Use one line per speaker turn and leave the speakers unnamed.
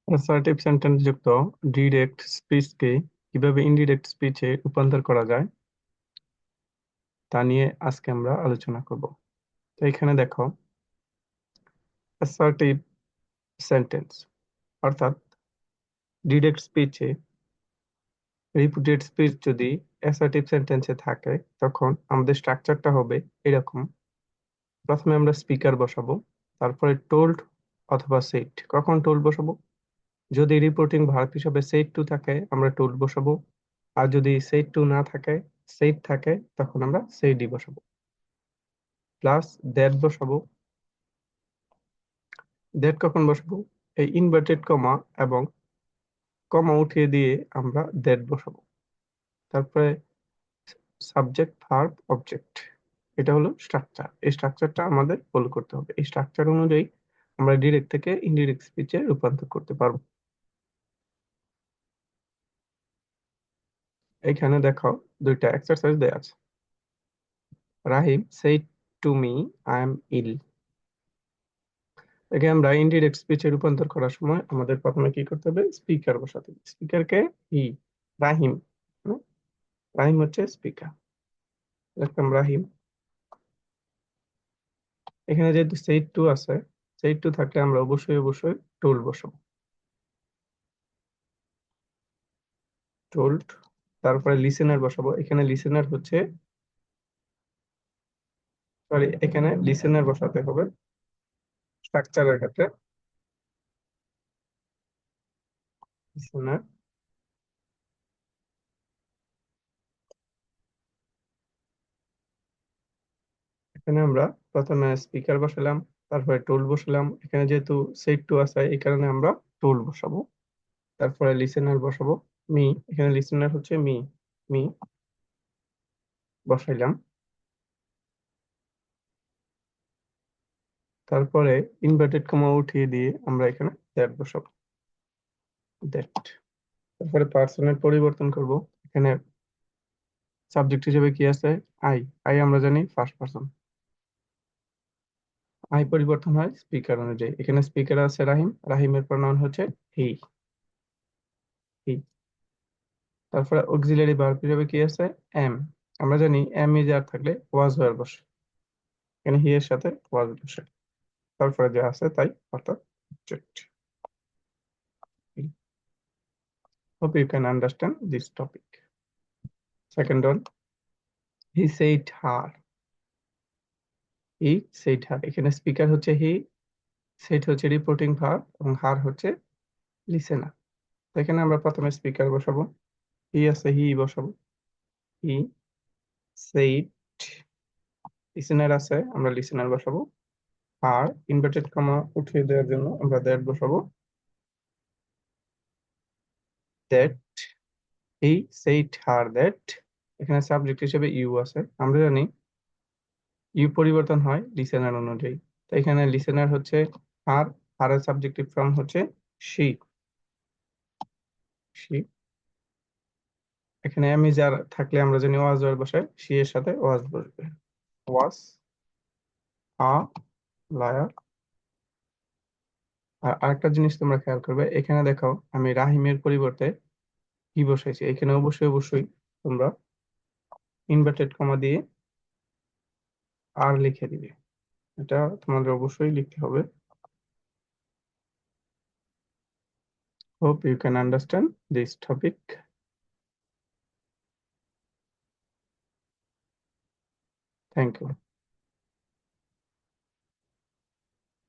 Assertive sentence যুক্ত direct স্পিচকে কিভাবে indirect স্পিচে রূপান্তর করা যায় তা নিয়ে আজকে আমরা আলোচনা করব। তো এখানে দেখো, অ্যাসার্টিভ সেন্টেন্স অর্থাৎ ডিরেক্ট স্পিচে রিপিটেড স্পিচ যদি অ্যাসার্টিভ সেন্টেন্সে থাকে তখন আমাদের স্ট্রাকচারটা হবে এরকম। প্রথমে আমরা স্পিকার বসাবো, তারপরে টোল্ড অথবা সেড। কখন টোল্ড বসাবো? যদি রিপোর্টিং ভার্ব হিসেবে সেড টু থাকে আমরা টোল্ড বসাবো, আর যদি সেড টু না থাকে, সেড থাকে, তখন আমরা সেডই বসাবো। প্লাস দ্যাট বসাবো। দ্যাট কখন বসাবো? এই ইনভার্টেড কমা এবং কমা উঠিয়ে দিয়ে আমরা দ্যাট বসাবো। তারপরে সাবজেক্ট ভার্ব অবজেক্ট, এটা হলো স্ট্রাকচার। এই স্ট্রাকচারটা আমাদের ফলো করতে হবে। এই স্ট্রাকচার অনুযায়ী আমরা ডিরেক্ট থেকে ইনডিরেক্ট স্পিচে রূপান্তর করতে পারবো। এখানে দেখো দুইটা এক্সারসাইজ দেয়া আছে। রাহিম said to me I am ill। একে আমরা ইনডিরেক্ট স্পিচে রূপান্তর করার সময় আমাদের প্রথমে কি করতে হবে? স্পিকার বসাতে হবে। স্পিকারকে হি, রাহিম। হ্যাঁ? রাহিম হচ্ছে স্পিকার, লিখলাম রাহিম। এখানে যেহেতু সেড টু আছে, সেড টু থাকলে আমরা অবশ্যই অবশ্যই টোল্ড বসাবো, টোল্ড। তারপরে লিসেনার বসাবো। এখানে লিসেনার হচ্ছে, সরি, এখানে লিসেনার বসাতে হবে স্ট্রাকচারের ক্ষেত্রে। লিসেনার, এখানে আমরা প্রথমে স্পিকার বসালাম, তারপরে টোল বসালাম। এখানে যেহেতু সেট টু আছে এই কারণে আমরা টোল বসাবো। তারপরে লিসেনার বসাবো, মি। এখানে লিসেনার হচ্ছে মি, মি বসাইলাম। তারপরে ইনভার্টেড কমা উঠিয়ে দিয়ে আমরা এখানে দ্যাট বসাবো, দ্যাট। তারপরে পার্সনের পরিবর্তন করব। এখানে সাবজেক্ট হিসেবে কি আছে? আই। আই আমরা জানি ফার্স্ট পার্সন। আই পরিবর্তন হয় স্পিকার অনুযায়ী। এখানে স্পিকার আছে রাহিম, রাহিমের প্রনাউন হচ্ছে হি, হি। তারপরে অক্সিলারি ভার্ব হিসেবে কি আছে? এম। আমরা জানি এম ইজ আর থাকলে ওয়াজ হয়ে বসে, এখানে হি এর সাথে ওয়াজ বসে। তারপরে যা আছে তাই, অর্থাৎ object. Hope you can understand this topic. Second one, he said her, he said her। এখানে স্পিকার হচ্ছে হি, সেড হচ্ছে রিপোর্টিং ভার্ব এবং হার হচ্ছে লিসেনার। তো এখানে আমরা প্রথমে স্পিকার বসাবো, হি আছে হি বসাবো, হি সেইড। লিসেনার আছে, আমরা লিসেনার বসাবো। আর ইনভার্টেড কমা উঠিয়ে দেওয়ার জন্য আমরা দ্যাট বসাবো, that. He said her that. এখানে সাবজেক্ট হিসেবে ইউ আছে। আমরা জানি ইউ পরিবর্তন হয় লিসেনার অনুযায়ী। তো এখানে লিসেনার হচ্ছে হার, হারের সাবজেক্টিভ ফর্ম হচ্ছে শি, শি। এখানে আমি যার থাকলে আমরা জানি ওয়াজ ওয়ার বসায়, শি এর সাথে ওয়াজ বসবে, ওয়াজ আ লায়ার। আর আরেকটা জিনিস তোমরা খেয়াল করবে, এখানে দেখো আমি রাহিমের পরিবর্তে কি বসাইছি। এখানে অবশ্যই অবশ্যই তোমরা ইনভার্টেড কমা দিয়ে আর লিখে দিবে, এটা তোমাদের অবশ্যই লিখতে হবে। Hope you can understand this topic. Thank you.